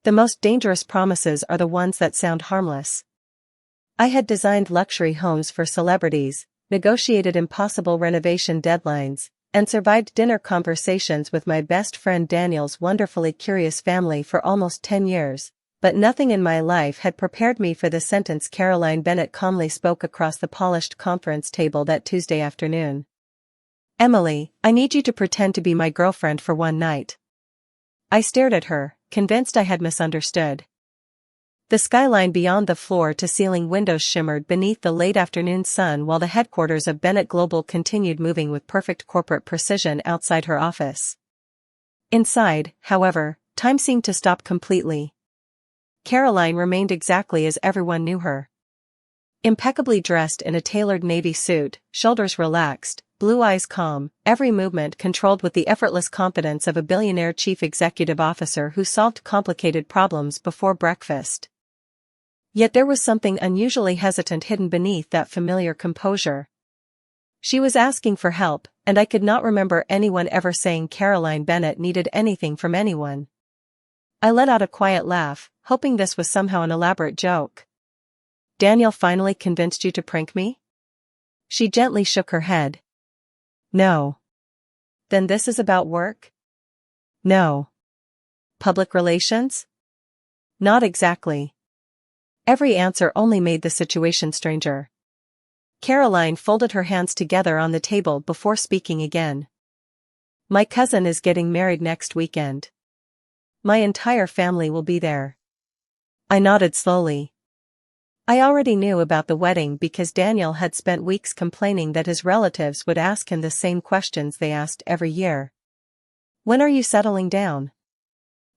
The most dangerous promises are the ones that sound harmless. I had designed luxury homes for celebrities, negotiated impossible renovation deadlines, and survived dinner conversations with my best friend Daniel's wonderfully curious family for almost 10 years, but nothing in my life had prepared me for the sentence Caroline Bennett calmly spoke across the polished conference table that Tuesday afternoon. "Emily, I need you to pretend to be my girlfriend for one night." I stared at her, convinced I had misunderstood. The skyline beyond the floor-to-ceiling windows shimmered beneath the late afternoon sun while the headquarters of Bennett Global continued moving with perfect corporate precision outside her office. Inside, however, time seemed to stop completely. Caroline remained exactly as everyone knew her. Impeccably dressed in a tailored navy suit, shoulders relaxed, blue eyes calm, every movement controlled with the effortless confidence of a billionaire chief executive officer who solved complicated problems before breakfast. Yet there was something unusually hesitant hidden beneath that familiar composure. She was asking for help, and I could not remember anyone ever saying Caroline Bennett needed anything from anyone. I let out a quiet laugh, hoping this was somehow an elaborate joke. "Daniel finally convinced you to prank me?" She gently shook her head. "No." "Then this is about work?" "No." "Public relations?" "Not exactly." Every answer only made the situation stranger. Caroline folded her hands together on the table before speaking again. "My cousin is getting married next weekend. My entire family will be there." I nodded slowly. I already knew about the wedding because Daniel had spent weeks complaining that his relatives would ask him the same questions they asked every year. "When are you settling down?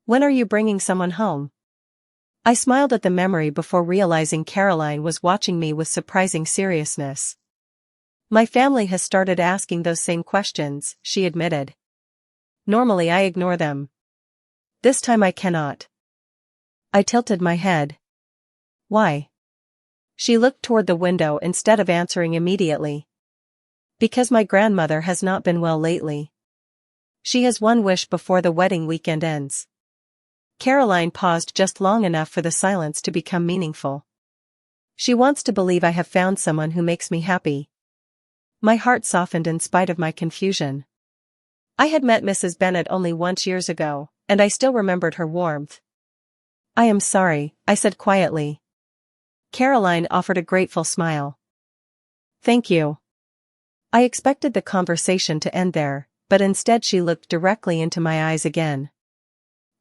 When are you bringing someone home?" I smiled at the memory before realizing Caroline was watching me with surprising seriousness. "My family has started asking those same questions," she admitted. "Normally I ignore them. This time I cannot." I tilted my head. "Why?" She looked toward the window instead of answering immediately. "Because my grandmother has not been well lately. She has one wish before the wedding weekend ends." Caroline paused just long enough for the silence to become meaningful. "She wants to believe I have found someone who makes me happy." My heart softened in spite of my confusion. I had met Mrs. Bennett only once years ago, and I still remembered her warmth. "I am sorry," I said quietly. Caroline offered a grateful smile. "Thank you." I expected the conversation to end there, but instead she looked directly into my eyes again.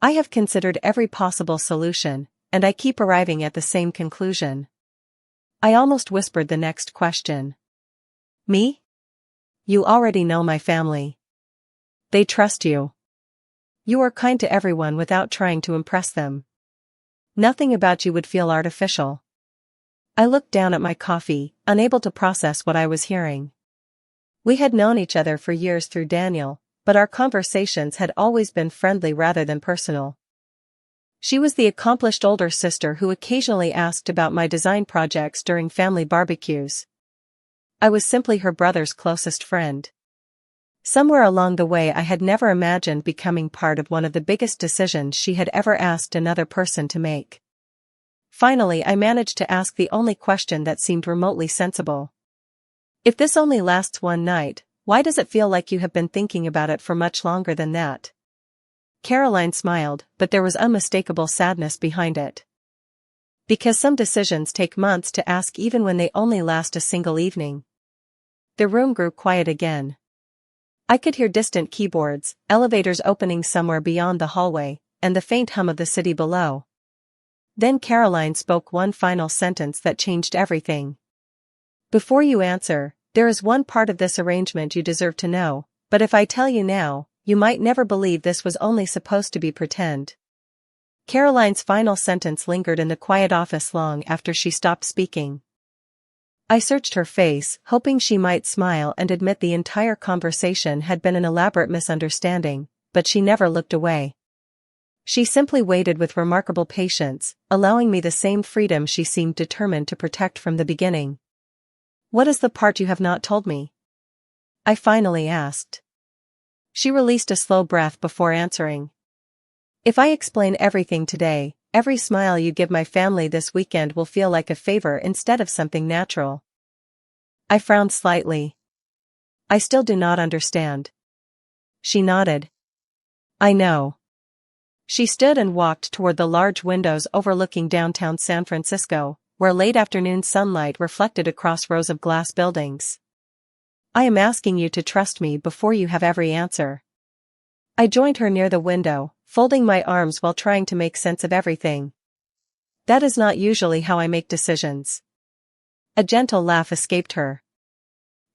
"I have considered every possible solution, and I keep arriving at the same conclusion." I almost whispered the next question. "Me?" "You already know my family. They trust you. You are kind to everyone without trying to impress them. Nothing about you would feel artificial." I looked down at my coffee, unable to process what I was hearing. We had known each other for years through Daniel, but our conversations had always been friendly rather than personal. She was the accomplished older sister who occasionally asked about my design projects during family barbecues. I was simply her brother's closest friend. Somewhere along the way I had never imagined becoming part of one of the biggest decisions she had ever asked another person to make. Finally I managed to ask the only question that seemed remotely sensible. "If this only lasts one night, why does it feel like you have been thinking about it for much longer than that?" Caroline smiled, but there was unmistakable sadness behind it. "Because some decisions take months to ask even when they only last a single evening." The room grew quiet again. I could hear distant keyboards, elevators opening somewhere beyond the hallway, and the faint hum of the city below. Then Caroline spoke one final sentence that changed everything. "Before you answer, there is one part of this arrangement you deserve to know, but if I tell you now, you might never believe this was only supposed to be pretend." Caroline's final sentence lingered in the quiet office long after she stopped speaking. I searched her face, hoping she might smile and admit the entire conversation had been an elaborate misunderstanding, but she never looked away. She simply waited with remarkable patience, allowing me the same freedom she seemed determined to protect from the beginning. "What is the part you have not told me?" I finally asked. She released a slow breath before answering. "If I explain everything today, Every smile you give my family this weekend will feel like a favor instead of something natural." I frowned slightly. "I still do not understand." She nodded. "I know." She stood and walked toward the large windows overlooking downtown San Francisco, where late afternoon sunlight reflected across rows of glass buildings. "I am asking you to trust me before you have every answer." I joined her near the window, folding my arms while trying to make sense of everything. "That is not usually how I make decisions." A gentle laugh escaped her.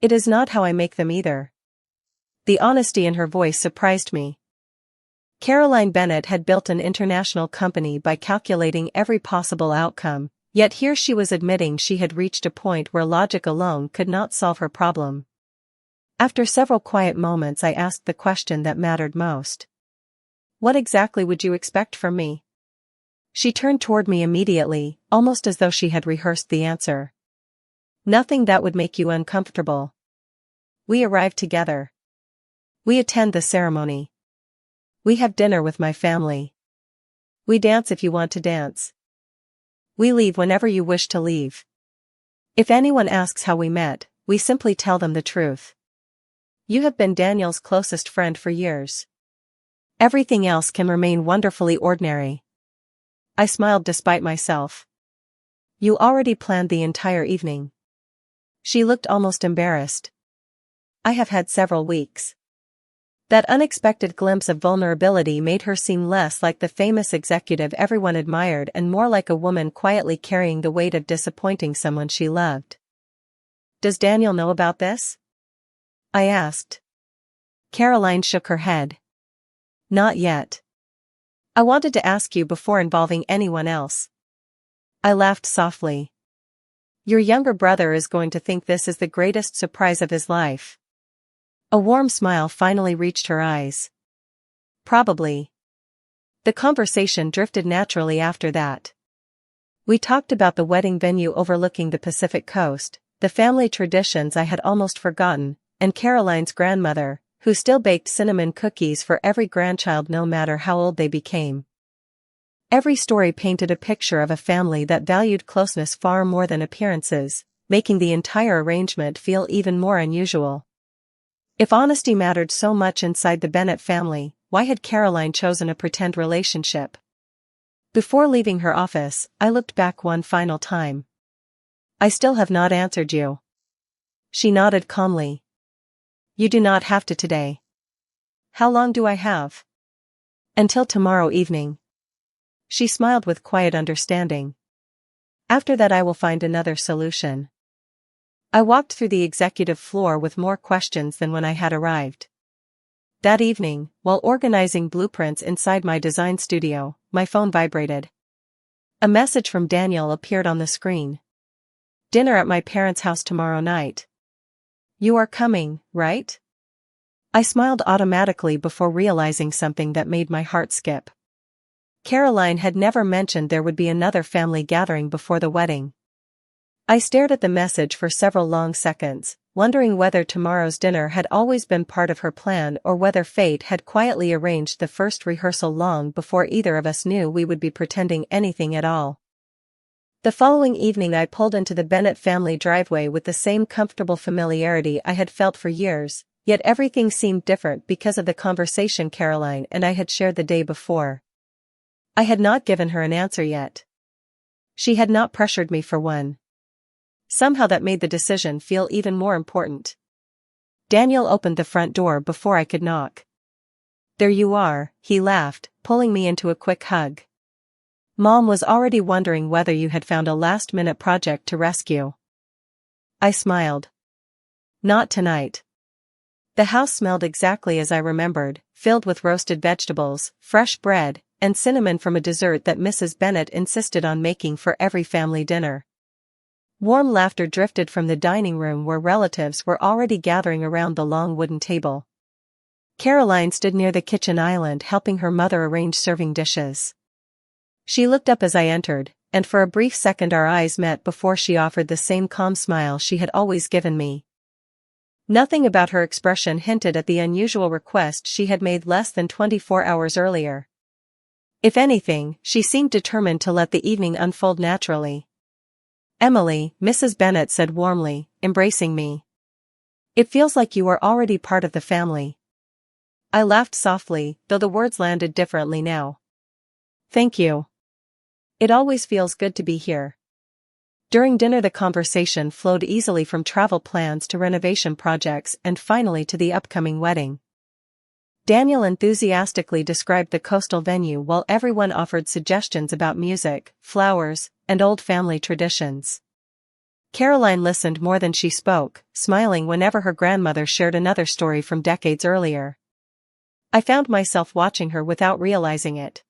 "It is not how I make them either." The honesty in her voice surprised me. Caroline Bennett had built an international company by calculating every possible outcome, yet here she was admitting she had reached a point where logic alone could not solve her problem. After several quiet moments, I asked the question that mattered most. "What exactly would you expect from me?" She turned toward me immediately, almost as though she had rehearsed the answer. "Nothing that would make you uncomfortable. We arrive together. We attend the ceremony. We have dinner with my family. We dance if you want to dance. We leave whenever you wish to leave. If anyone asks how we met, we simply tell them the truth. You have been Daniel's closest friend for years. Everything else can remain wonderfully ordinary." I smiled despite myself. "You already planned the entire evening." She looked almost embarrassed. "I have had several weeks." That unexpected glimpse of vulnerability made her seem less like the famous executive everyone admired and more like a woman quietly carrying the weight of disappointing someone she loved. "Does Daniel know about this?" I asked. Caroline shook her head. "Not yet. I wanted to ask you before involving anyone else." I laughed softly. "Your younger brother is going to think this is the greatest surprise of his life." A warm smile finally reached her eyes. "Probably." The conversation drifted naturally after that. We talked about the wedding venue overlooking the Pacific coast, the family traditions I had almost forgotten, and Caroline's grandmother, who still baked cinnamon cookies for every grandchild no matter how old they became. Every story painted a picture of a family that valued closeness far more than appearances, making the entire arrangement feel even more unusual. If honesty mattered so much inside the Bennett family, why had Caroline chosen a pretend relationship? Before leaving her office, I looked back one final time. "I still have not answered you." She nodded calmly. "You do not have to today." "How long do I have?" "Until tomorrow evening." She smiled with quiet understanding. "After that I will find another solution." I walked through the executive floor with more questions than when I had arrived. That evening, while organizing blueprints inside my design studio, my phone vibrated. A message from Daniel appeared on the screen. "Dinner at my parents' house tomorrow night. You are coming, right?" I smiled automatically before realizing something that made my heart skip. Caroline had never mentioned there would be another family gathering before the wedding. I stared at the message for several long seconds, wondering whether tomorrow's dinner had always been part of her plan or whether fate had quietly arranged the first rehearsal long before either of us knew we would be pretending anything at all. The following evening I pulled into the Bennett family driveway with the same comfortable familiarity I had felt for years, yet everything seemed different because of the conversation Caroline and I had shared the day before. I had not given her an answer yet. She had not pressured me for one. Somehow that made the decision feel even more important. Daniel opened the front door before I could knock. "There you are," he laughed, pulling me into a quick hug. "Mom was already wondering whether you had found a last-minute project to rescue." I smiled. "Not tonight." The house smelled exactly as I remembered, filled with roasted vegetables, fresh bread, and cinnamon from a dessert that Mrs. Bennett insisted on making for every family dinner. Warm laughter drifted from the dining room where relatives were already gathering around the long wooden table. Caroline stood near the kitchen island helping her mother arrange serving dishes. She looked up as I entered, and for a brief second our eyes met before she offered the same calm smile she had always given me. Nothing about her expression hinted at the unusual request she had made less than 24 hours earlier. If anything, she seemed determined to let the evening unfold naturally. "Emily," Mrs. Bennet said warmly, embracing me. "It feels like you are already part of the family." I laughed softly, though the words landed differently now. "Thank you. It always feels good to be here." During dinner the conversation flowed easily from travel plans to renovation projects and finally to the upcoming wedding. Daniel enthusiastically described the coastal venue while everyone offered suggestions about music, flowers, and old family traditions. Caroline listened more than she spoke, smiling whenever her grandmother shared another story from decades earlier. I found myself watching her without realizing it.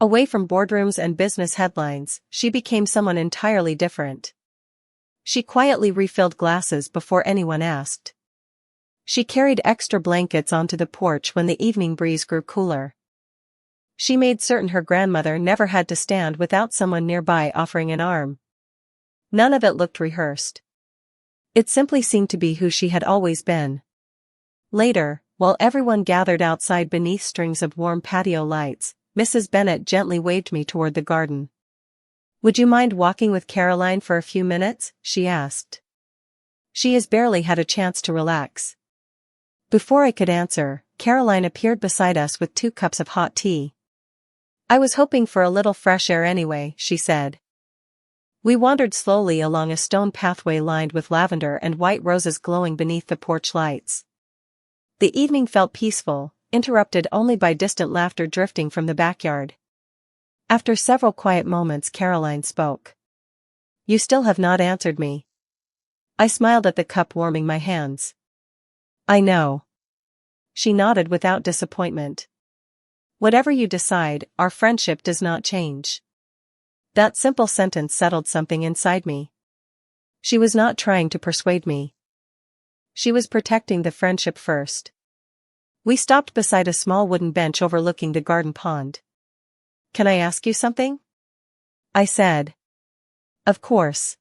Away from boardrooms and business headlines, she became someone entirely different. She quietly refilled glasses before anyone asked. She carried extra blankets onto the porch when the evening breeze grew cooler. She made certain her grandmother never had to stand without someone nearby offering an arm. None of it looked rehearsed. It simply seemed to be who she had always been. Later, while everyone gathered outside beneath strings of warm patio lights, Mrs. Bennet gently waved me toward the garden. "Would you mind walking with Caroline for a few minutes?" she asked. "She has barely had a chance to relax." Before I could answer, Caroline appeared beside us with 2 cups of hot tea. "I was hoping for a little fresh air anyway," she said. We wandered slowly along a stone pathway lined with lavender and white roses glowing beneath the porch lights. The evening felt peaceful, interrupted only by distant laughter drifting from the backyard. After several quiet moments Caroline spoke. "You still have not answered me." I smiled at the cup warming my hands. "I know." She nodded without disappointment. "Whatever you decide, our friendship does not change." That simple sentence settled something inside me. She was not trying to persuade me. She was protecting the friendship first. We stopped beside a small wooden bench overlooking the garden pond. "Can I ask you something?" I said. "Of course."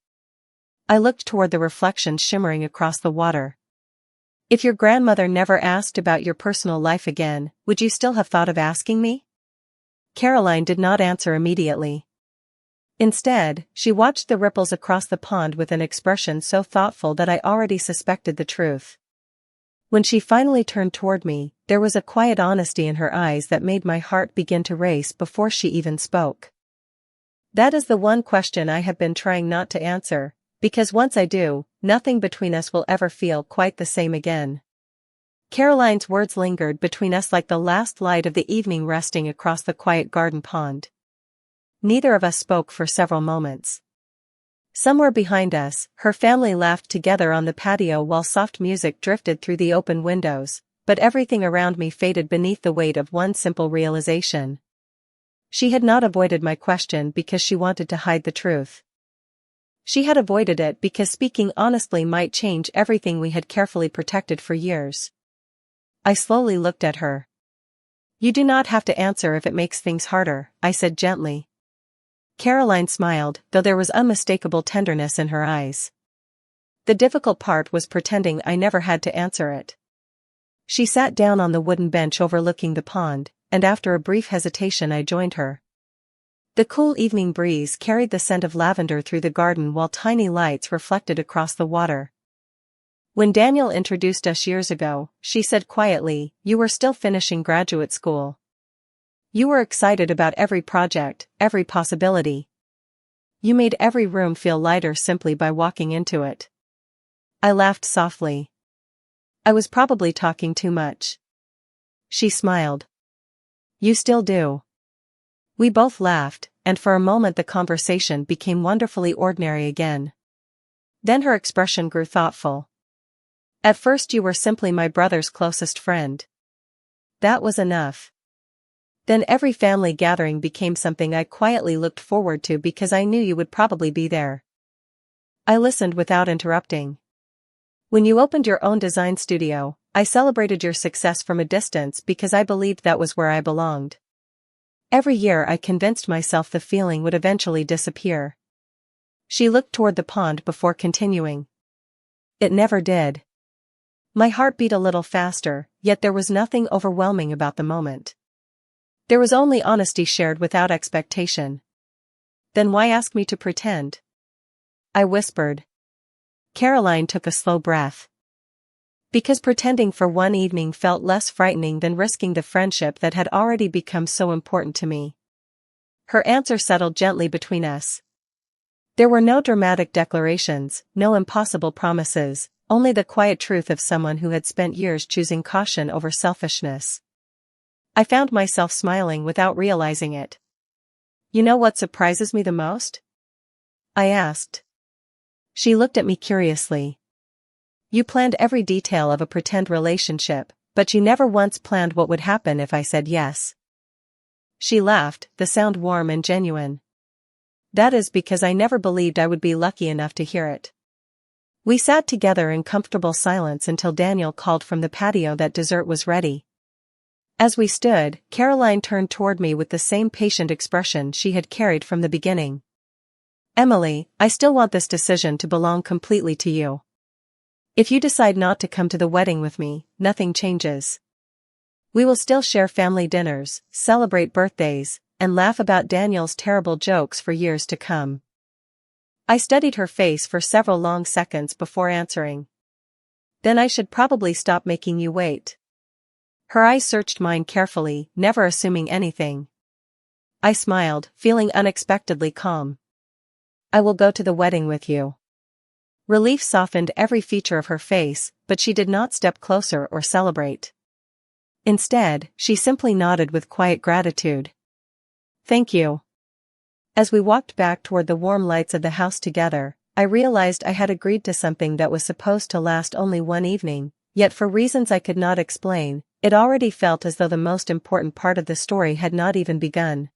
I looked toward the reflection shimmering across the water. "If your grandmother never asked about your personal life again, would you still have thought of asking me?" Caroline did not answer immediately. Instead, she watched the ripples across the pond with an expression so thoughtful that I already suspected the truth. When she finally turned toward me, there was a quiet honesty in her eyes that made my heart begin to race before she even spoke. That is the one question I have been trying not to answer, because once I do, nothing between us will ever feel quite the same again. Caroline's words lingered between us like the last light of the evening resting across the quiet garden pond. Neither of us spoke for several moments. Somewhere behind us, her family laughed together on the patio while soft music drifted through the open windows, but everything around me faded beneath the weight of one simple realization. She had not avoided my question because she wanted to hide the truth. She had avoided it because speaking honestly might change everything we had carefully protected for years. I slowly looked at her. "You do not have to answer if it makes things harder," I said gently. Caroline smiled, though there was unmistakable tenderness in her eyes. The difficult part was pretending I never had to answer it. She sat down on the wooden bench overlooking the pond, and after a brief hesitation I joined her. The cool evening breeze carried the scent of lavender through the garden while tiny lights reflected across the water. "When Daniel introduced us years ago," she said quietly, "you were still finishing graduate school. You were excited about every project, every possibility. You made every room feel lighter simply by walking into it." I laughed softly. I was probably talking too much. She smiled. "You still do." We both laughed, and for a moment the conversation became wonderfully ordinary again. Then her expression grew thoughtful. "At first you were simply my brother's closest friend. That was enough. Then every family gathering became something I quietly looked forward to because I knew you would probably be there." I listened without interrupting. "When you opened your own design studio, I celebrated your success from a distance because I believed that was where I belonged. Every year I convinced myself the feeling would eventually disappear." She looked toward the pond before continuing. "It never did." My heart beat a little faster, yet there was nothing overwhelming about the moment. There was only honesty shared without expectation. Then why ask me to pretend? I whispered. Caroline took a slow breath. Because pretending for one evening felt less frightening than risking the friendship that had already become so important to me. Her answer settled gently between us. There were no dramatic declarations, no impossible promises, only the quiet truth of someone who had spent years choosing caution over selfishness. I found myself smiling without realizing it. You know what surprises me the most? I asked. She looked at me curiously. You planned every detail of a pretend relationship, but you never once planned what would happen if I said yes. She laughed, the sound warm and genuine. That is because I never believed I would be lucky enough to hear it. We sat together in comfortable silence until Daniel called from the patio that dessert was ready. As we stood, Caroline turned toward me with the same patient expression she had carried from the beginning. Emily, I still want this decision to belong completely to you. If you decide not to come to the wedding with me, nothing changes. We will still share family dinners, celebrate birthdays, and laugh about Daniel's terrible jokes for years to come. I studied her face for several long seconds before answering. Then I should probably stop making you wait. Her eyes searched mine carefully, never assuming anything. I smiled, feeling unexpectedly calm. I will go to the wedding with you. Relief softened every feature of her face, but she did not step closer or celebrate. Instead, she simply nodded with quiet gratitude. Thank you. As we walked back toward the warm lights of the house together, I realized I had agreed to something that was supposed to last only one evening, yet for reasons I could not explain, it already felt as though the most important part of the story had not even begun.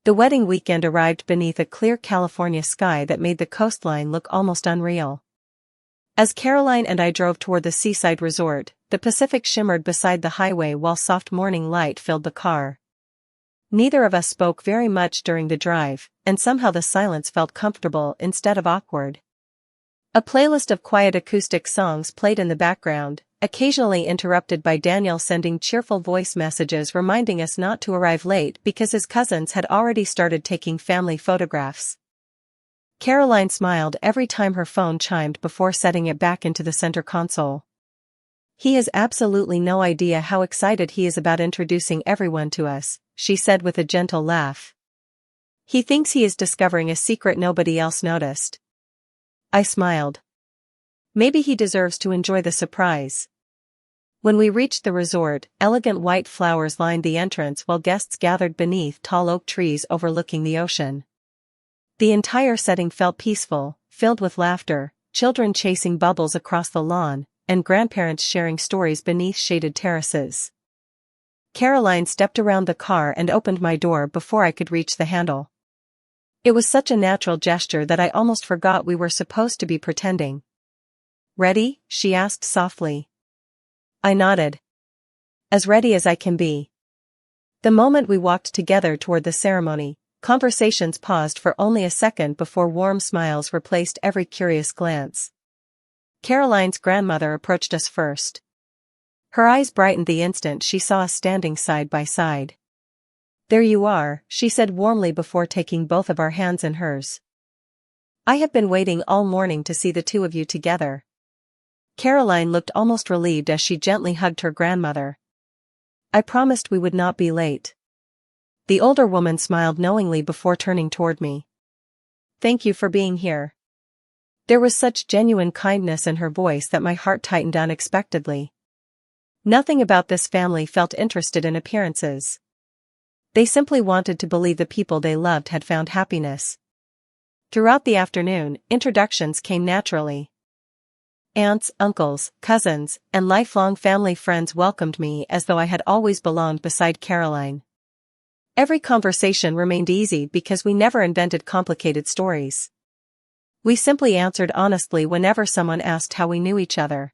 The wedding weekend arrived beneath a clear California sky that made the coastline look almost unreal. As Caroline and I drove toward the seaside resort, the Pacific shimmered beside the highway while soft morning light filled the car. Neither of us spoke very much during the drive, and somehow the silence felt comfortable instead of awkward. A playlist of quiet acoustic songs played in the background, occasionally interrupted by Daniel sending cheerful voice messages reminding us not to arrive late because his cousins had already started taking family photographs. Caroline smiled every time her phone chimed before setting it back into the center console. He has absolutely no idea how excited he is about introducing everyone to us, she said with a gentle laugh. He thinks he is discovering a secret nobody else noticed. I smiled. Maybe he deserves to enjoy the surprise. When we reached the resort, elegant white flowers lined the entrance while guests gathered beneath tall oak trees overlooking the ocean. The entire setting felt peaceful, filled with laughter, children chasing bubbles across the lawn, and grandparents sharing stories beneath shaded terraces. Caroline stepped around the car and opened my door before I could reach the handle. It was such a natural gesture that I almost forgot we were supposed to be pretending. Ready? She asked softly. I nodded. As ready as I can be. The moment we walked together toward the ceremony, conversations paused for only a second before warm smiles replaced every curious glance. Caroline's grandmother approached us first. Her eyes brightened the instant she saw us standing side by side. There you are, she said warmly before taking both of our hands in hers. I have been waiting all morning to see the two of you together. Caroline looked almost relieved as she gently hugged her grandmother. I promised we would not be late. The older woman smiled knowingly before turning toward me. Thank you for being here. There was such genuine kindness in her voice that my heart tightened unexpectedly. Nothing about this family felt interested in appearances. They simply wanted to believe the people they loved had found happiness. Throughout the afternoon, introductions came naturally. Aunts, uncles, cousins, and lifelong family friends welcomed me as though I had always belonged beside Caroline. Every conversation remained easy because we never invented complicated stories. We simply answered honestly whenever someone asked how we knew each other.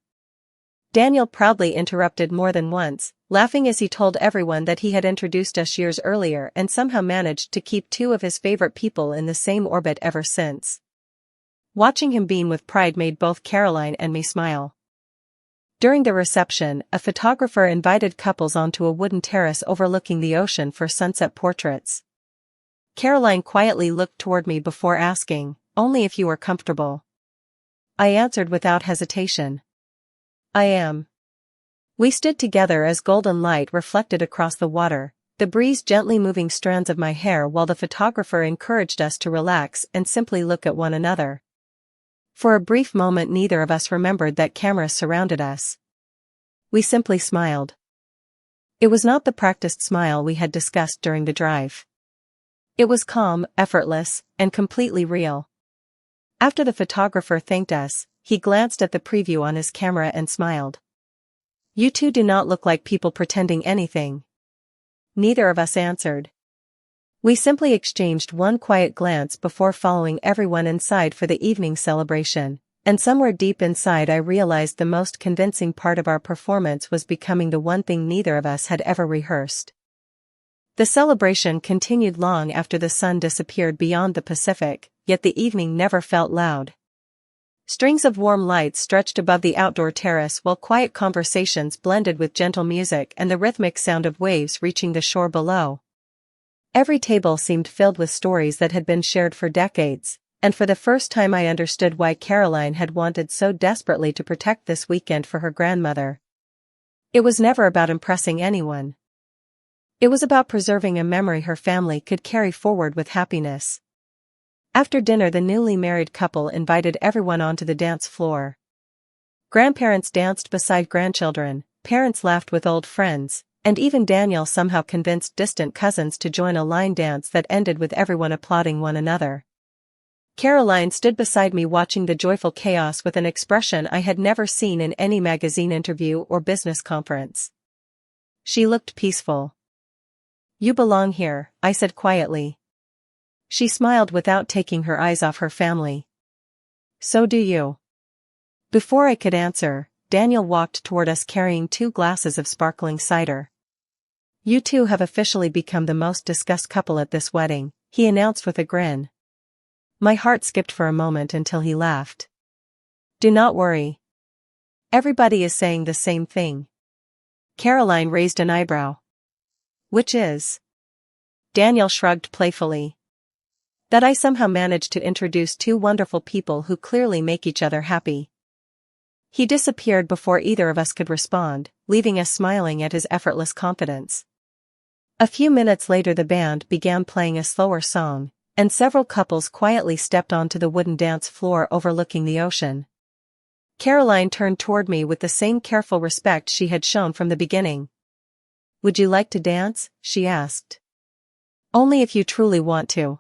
Daniel proudly interrupted more than once, laughing as he told everyone that he had introduced us years earlier and somehow managed to keep two of his favorite people in the same orbit ever since. Watching him beam with pride made both Caroline and me smile. During the reception, a photographer invited couples onto a wooden terrace overlooking the ocean for sunset portraits. Caroline quietly looked toward me before asking, "Only if you are comfortable." I answered without hesitation. "I am." We stood together as golden light reflected across the water, the breeze gently moving strands of my hair while the photographer encouraged us to relax and simply look at one another. For a brief moment neither of us remembered that cameras surrounded us. We simply smiled. It was not the practiced smile we had discussed during the drive. It was calm, effortless, and completely real. After the photographer thanked us, he glanced at the preview on his camera and smiled. "You two do not look like people pretending anything." Neither of us answered. We simply exchanged one quiet glance before following everyone inside for the evening celebration, and somewhere deep inside I realized the most convincing part of our performance was becoming the one thing neither of us had ever rehearsed. The celebration continued long after the sun disappeared beyond the Pacific, yet the evening never felt loud. Strings of warm lights stretched above the outdoor terrace while quiet conversations blended with gentle music and the rhythmic sound of waves reaching the shore below. Every table seemed filled with stories that had been shared for decades, and for the first time I understood why Caroline had wanted so desperately to protect this weekend for her grandmother. It was never about impressing anyone. It was about preserving a memory her family could carry forward with happiness. After dinner, the newly married couple invited everyone onto the dance floor. Grandparents danced beside grandchildren, parents laughed with old friends, and even Daniel somehow convinced distant cousins to join a line dance that ended with everyone applauding one another. Caroline stood beside me watching the joyful chaos with an expression I had never seen in any magazine interview or business conference. She looked peaceful. "You belong here," I said quietly. She smiled without taking her eyes off her family. "So do you." Before I could answer, Daniel walked toward us carrying 2 glasses of sparkling cider. "You two have officially become the most discussed couple at this wedding," he announced with a grin. My heart skipped for a moment until he laughed. "Do not worry. Everybody is saying the same thing." Caroline raised an eyebrow. "Which is?" Daniel shrugged playfully. "That I somehow managed to introduce 2 wonderful people who clearly make each other happy." He disappeared before either of us could respond, leaving us smiling at his effortless confidence. A few minutes later the band began playing a slower song, and several couples quietly stepped onto the wooden dance floor overlooking the ocean. Caroline turned toward me with the same careful respect she had shown from the beginning. "Would you like to dance?" she asked. "Only if you truly want to."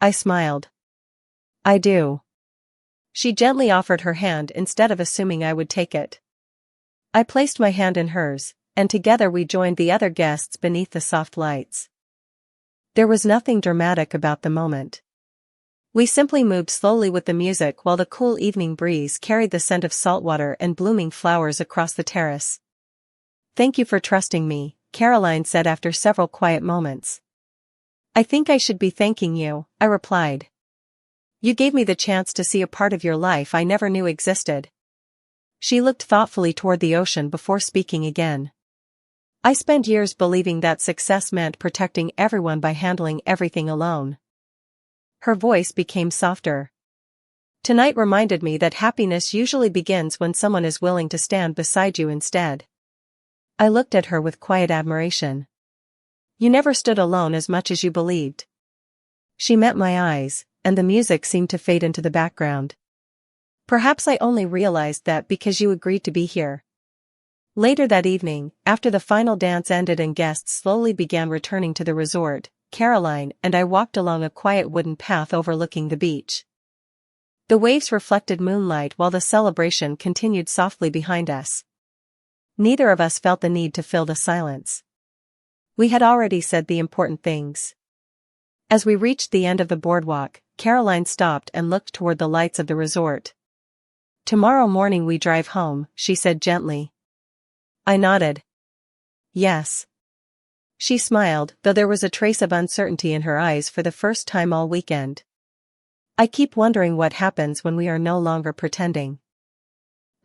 I smiled. "I do." She gently offered her hand instead of assuming I would take it. I placed my hand in hers, and together we joined the other guests beneath the soft lights. There was nothing dramatic about the moment. We simply moved slowly with the music while the cool evening breeze carried the scent of saltwater and blooming flowers across the terrace. "Thank you for trusting me," Caroline said after several quiet moments. "I think I should be thanking you," I replied. "You gave me the chance to see a part of your life I never knew existed." She looked thoughtfully toward the ocean before speaking again. "I spent years believing that success meant protecting everyone by handling everything alone." Her voice became softer. "Tonight reminded me that happiness usually begins when someone is willing to stand beside you instead." I looked at her with quiet admiration. "You never stood alone as much as you believed." She met my eyes, and the music seemed to fade into the background. "Perhaps I only realized that because you agreed to be here." Later that evening, after the final dance ended and guests slowly began returning to the resort, Caroline and I walked along a quiet wooden path overlooking the beach. The waves reflected moonlight while the celebration continued softly behind us. Neither of us felt the need to fill the silence. We had already said the important things. As we reached the end of the boardwalk, Caroline stopped and looked toward the lights of the resort. "Tomorrow morning we drive home," she said gently. I nodded. "Yes." She smiled, though there was a trace of uncertainty in her eyes for the first time all weekend. "I keep wondering what happens when we are no longer pretending."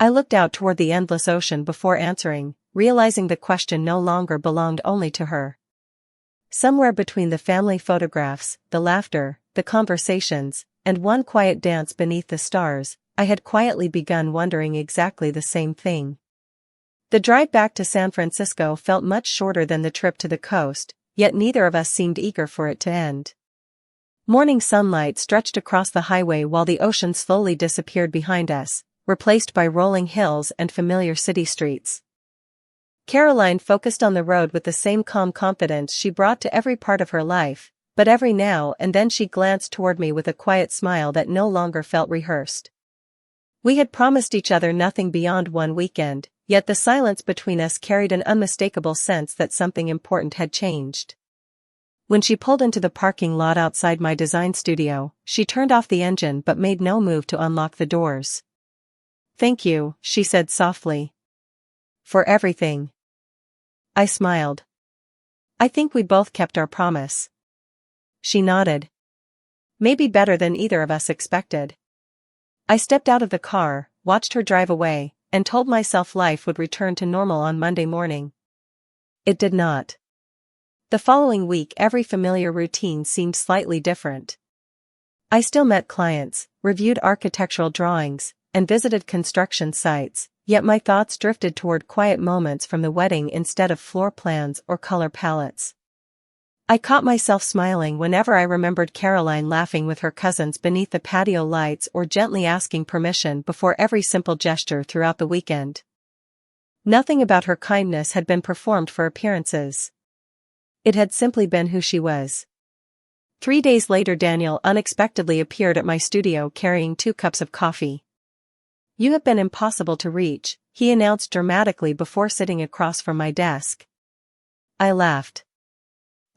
I looked out toward the endless ocean before answering, realizing the question no longer belonged only to her. Somewhere between the family photographs, the laughter, the conversations, and one quiet dance beneath the stars, I had quietly begun wondering exactly the same thing. The drive back to San Francisco felt much shorter than the trip to the coast, yet neither of us seemed eager for it to end. Morning sunlight stretched across the highway while the ocean slowly disappeared behind us, replaced by rolling hills and familiar city streets. Caroline focused on the road with the same calm confidence she brought to every part of her life, but every now and then she glanced toward me with a quiet smile that no longer felt rehearsed. We had promised each other nothing beyond one weekend, yet the silence between us carried an unmistakable sense that something important had changed. When she pulled into the parking lot outside my design studio, she turned off the engine but made no move to unlock the doors. "Thank you," she said softly. "For everything." I smiled. "I think we both kept our promise." She nodded. "Maybe better than either of us expected." I stepped out of the car, watched her drive away, and told myself life would return to normal on Monday morning. It did not. The following week every familiar routine seemed slightly different. I still met clients, reviewed architectural drawings, and visited construction sites, yet my thoughts drifted toward quiet moments from the wedding instead of floor plans or color palettes. I caught myself smiling whenever I remembered Caroline laughing with her cousins beneath the patio lights or gently asking permission before every simple gesture throughout the weekend. Nothing about her kindness had been performed for appearances. It had simply been who she was. 3 days later Daniel unexpectedly appeared at my studio carrying 2 cups of coffee. "You have been impossible to reach," he announced dramatically before sitting across from my desk. I laughed.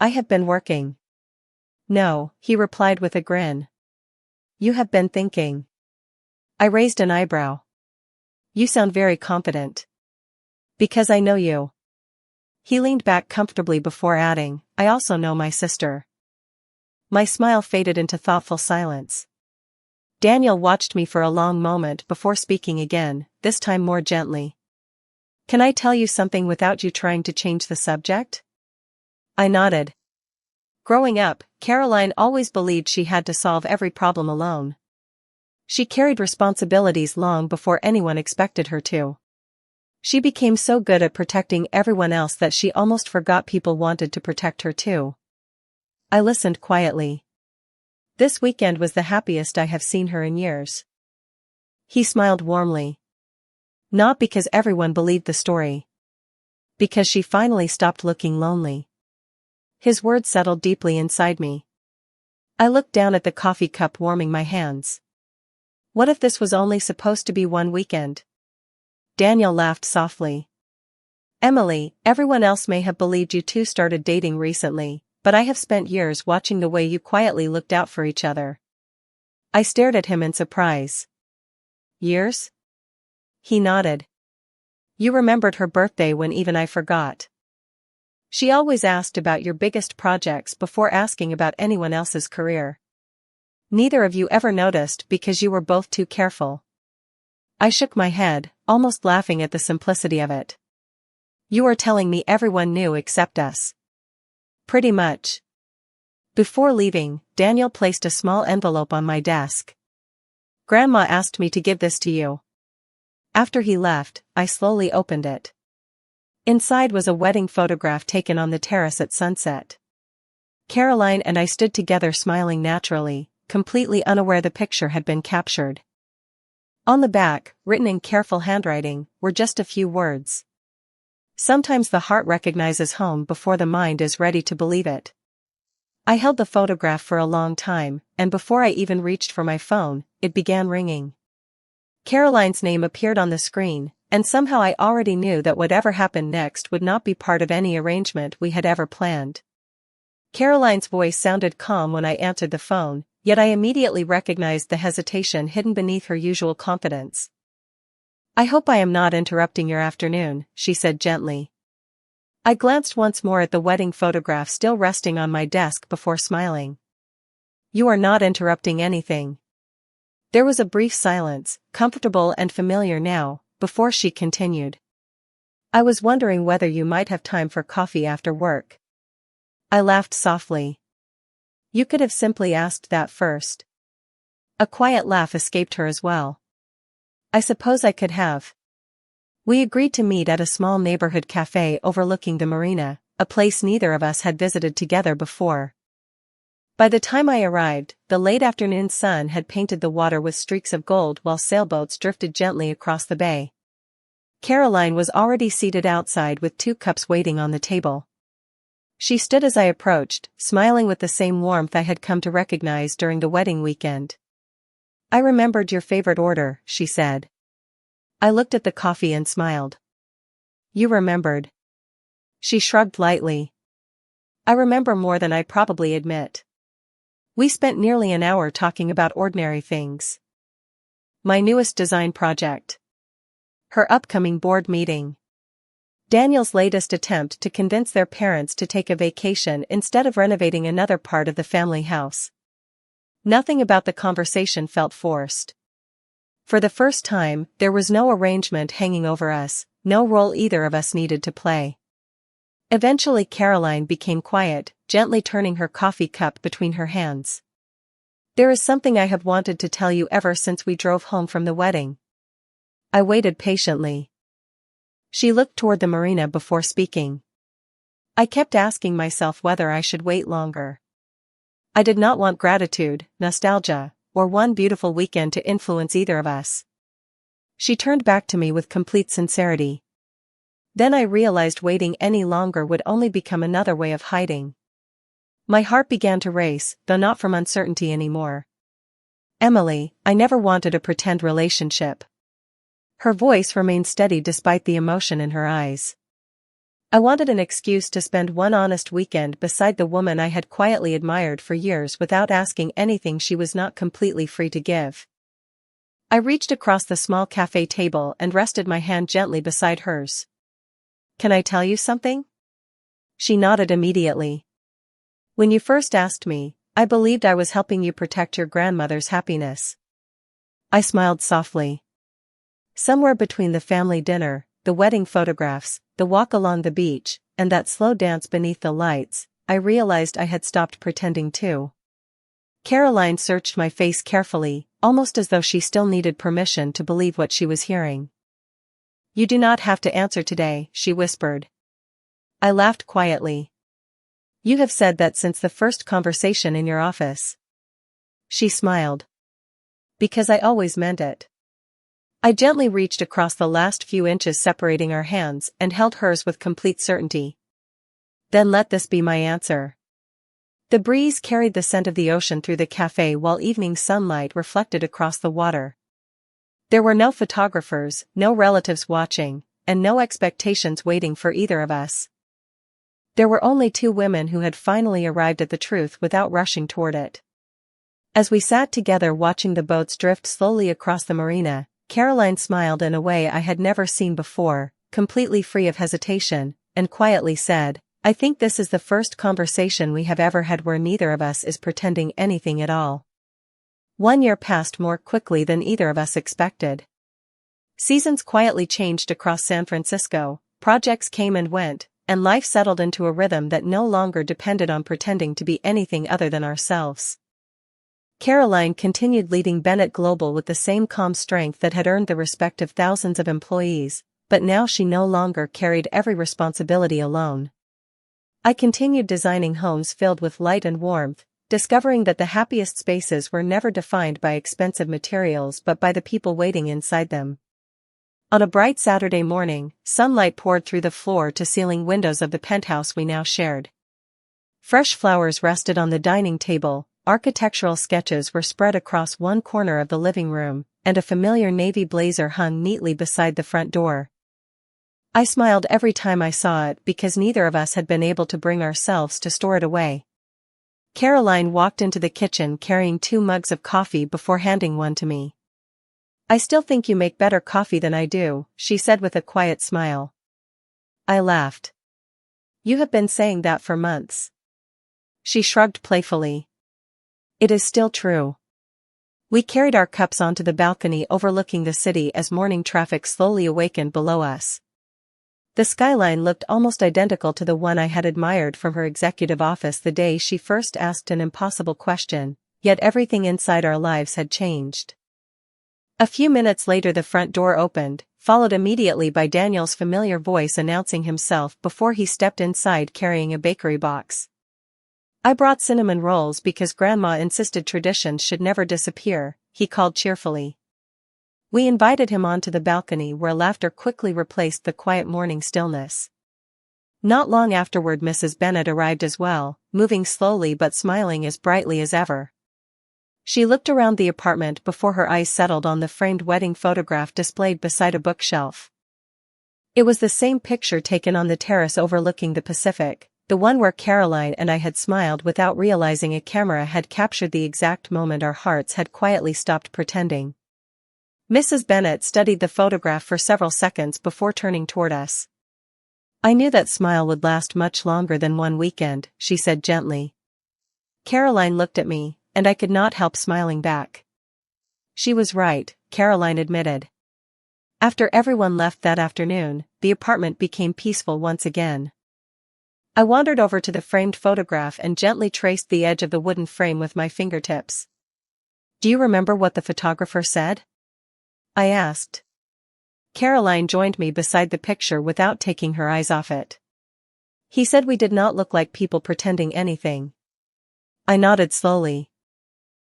"I have been working." "No," he replied with a grin. "You have been thinking." I raised an eyebrow. "You sound very confident." "Because I know you." He leaned back comfortably before adding, "I also know my sister." My smile faded into thoughtful silence. Daniel watched me for a long moment before speaking again, this time more gently. "Can I tell you something without you trying to change the subject?" I nodded. Growing up, Caroline always believed she had to solve every problem alone. She carried responsibilities long before anyone expected her to. She became so good at protecting everyone else that she almost forgot people wanted to protect her too. I listened quietly. "This weekend was the happiest I have seen her in years." He smiled warmly. "Not because everyone believed the story. Because she finally stopped looking lonely." His words settled deeply inside me. I looked down at the coffee cup warming my hands. What if this was only supposed to be one weekend? Daniel laughed softly. "Emily, everyone else may have believed you two started dating recently, but I have spent years watching the way you quietly looked out for each other." I stared at him in surprise. "Years?" He nodded. "You remembered her birthday when even I forgot. She always asked about your biggest projects before asking about anyone else's career. Neither of you ever noticed because you were both too careful." I shook my head, almost laughing at the simplicity of it. "You are telling me everyone knew except us?" "Pretty much." Before leaving, Daniel placed a small envelope on my desk. "Grandma asked me to give this to you." After he left, I slowly opened it. Inside was a wedding photograph taken on the terrace at sunset. Caroline and I stood together smiling naturally, completely unaware the picture had been captured. On the back, written in careful handwriting, were just a few words. "Sometimes the heart recognizes home before the mind is ready to believe it." I held the photograph for a long time, and before I even reached for my phone, it began ringing. Caroline's name appeared on the screen, and somehow I already knew that whatever happened next would not be part of any arrangement we had ever planned. Caroline's voice sounded calm when I answered the phone, yet I immediately recognized the hesitation hidden beneath her usual confidence. "I hope I am not interrupting your afternoon," she said gently. I glanced once more at the wedding photograph still resting on my desk before smiling. "You are not interrupting anything." There was a brief silence, comfortable and familiar now, before she continued. I was wondering whether you might have time for coffee after work. I laughed softly. You could have simply asked that first. A quiet laugh escaped her as well. I suppose I could have. We agreed to meet at a small neighborhood cafe overlooking the marina, a place neither of us had visited together before. By the time I arrived, the late afternoon sun had painted the water with streaks of gold while sailboats drifted gently across the bay. Caroline was already seated outside with 2 cups waiting on the table. She stood as I approached, smiling with the same warmth I had come to recognize during the wedding weekend. I remembered your favorite order, she said. I looked at the coffee and smiled. You remembered. She shrugged lightly. I remember more than I probably admit. We spent nearly an hour talking about ordinary things. My newest design project. Her upcoming board meeting. Daniel's latest attempt to convince their parents to take a vacation instead of renovating another part of the family house. Nothing about the conversation felt forced. For the first time, there was no arrangement hanging over us, no role either of us needed to play. Eventually Caroline became quiet, gently turning her coffee cup between her hands. There is something I have wanted to tell you ever since we drove home from the wedding. I waited patiently. She looked toward the marina before speaking. I kept asking myself whether I should wait longer. I did not want gratitude, nostalgia, or one beautiful weekend to influence either of us. She turned back to me with complete sincerity. Then I realized waiting any longer would only become another way of hiding. My heart began to race, though not from uncertainty anymore. Emily, I never wanted a pretend relationship. Her voice remained steady despite the emotion in her eyes. I wanted an excuse to spend one honest weekend beside the woman I had quietly admired for years without asking anything she was not completely free to give. I reached across the small cafe table and rested my hand gently beside hers. Can I tell you something? She nodded immediately. When you first asked me, I believed I was helping you protect your grandmother's happiness. I smiled softly. Somewhere between the family dinner, the wedding photographs, the walk along the beach, and that slow dance beneath the lights, I realized I had stopped pretending too. Caroline searched my face carefully, almost as though she still needed permission to believe what she was hearing. You do not have to answer today, she whispered. I laughed quietly. You have said that since the first conversation in your office. She smiled. Because I always meant it. I gently reached across the last few inches separating our hands and held hers with complete certainty. Then let this be my answer. The breeze carried the scent of the ocean through the cafe while evening sunlight reflected across the water. There were no photographers, no relatives watching, and no expectations waiting for either of us. There were only 2 women who had finally arrived at the truth without rushing toward it. As we sat together watching the boats drift slowly across the marina, Caroline smiled in a way I had never seen before, completely free of hesitation, and quietly said, I think this is the first conversation we have ever had where neither of us is pretending anything at all. 1 year passed more quickly than either of us expected. Seasons quietly changed across San Francisco, projects came and went, and life settled into a rhythm that no longer depended on pretending to be anything other than ourselves. Caroline continued leading Bennett Global with the same calm strength that had earned the respect of thousands of employees, but now she no longer carried every responsibility alone. I continued designing homes filled with light and warmth, discovering that the happiest spaces were never defined by expensive materials but by the people waiting inside them. On a bright Saturday morning, sunlight poured through the floor-to-ceiling windows of the penthouse we now shared. Fresh flowers rested on the dining table, architectural sketches were spread across one corner of the living room, and a familiar navy blazer hung neatly beside the front door. I smiled every time I saw it because neither of us had been able to bring ourselves to store it away. Caroline walked into the kitchen carrying 2 mugs of coffee before handing one to me. I still think you make better coffee than I do, she said with a quiet smile. I laughed. You have been saying that for months. She shrugged playfully. It is still true. We carried our cups onto the balcony overlooking the city as morning traffic slowly awakened below us. The skyline looked almost identical to the one I had admired from her executive office the day she first asked an impossible question, yet everything inside our lives had changed. A few minutes later the front door opened, followed immediately by Daniel's familiar voice announcing himself before he stepped inside carrying a bakery box. "I brought cinnamon rolls because Grandma insisted traditions should never disappear," he called cheerfully. We invited him onto the balcony where laughter quickly replaced the quiet morning stillness. Not long afterward Mrs. Bennet arrived as well, moving slowly but smiling as brightly as ever. She looked around the apartment before her eyes settled on the framed wedding photograph displayed beside a bookshelf. It was the same picture taken on the terrace overlooking the Pacific, the one where Caroline and I had smiled without realizing a camera had captured the exact moment our hearts had quietly stopped pretending. Mrs. Bennet studied the photograph for several seconds before turning toward us. "I knew that smile would last much longer than one weekend," she said gently. Caroline looked at me, and I could not help smiling back. She was right, Caroline admitted. After everyone left that afternoon, the apartment became peaceful once again. I wandered over to the framed photograph and gently traced the edge of the wooden frame with my fingertips. "Do you remember what the photographer said?" I asked. Caroline joined me beside the picture without taking her eyes off it. "He said we did not look like people pretending anything." I nodded slowly.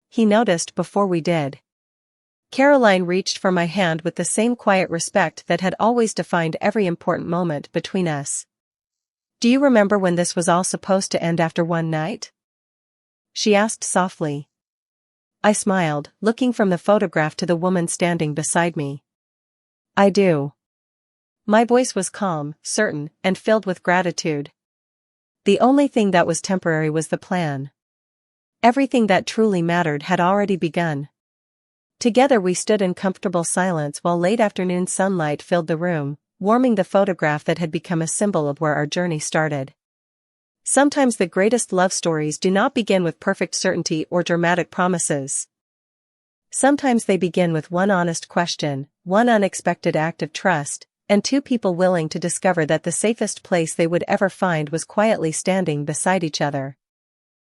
"He noticed before we did." Caroline reached for my hand with the same quiet respect that had always defined every important moment between us. "Do you remember when this was all supposed to end after one night?" she asked softly. I smiled, looking from the photograph to the woman standing beside me. "I do." My voice was calm, certain, and filled with gratitude. The only thing that was temporary was the plan. Everything that truly mattered had already begun. Together we stood in comfortable silence while late afternoon sunlight filled the room, warming the photograph that had become a symbol of where our journey started. Sometimes the greatest love stories do not begin with perfect certainty or dramatic promises. Sometimes they begin with one honest question, one unexpected act of trust, and two people willing to discover that the safest place they would ever find was quietly standing beside each other.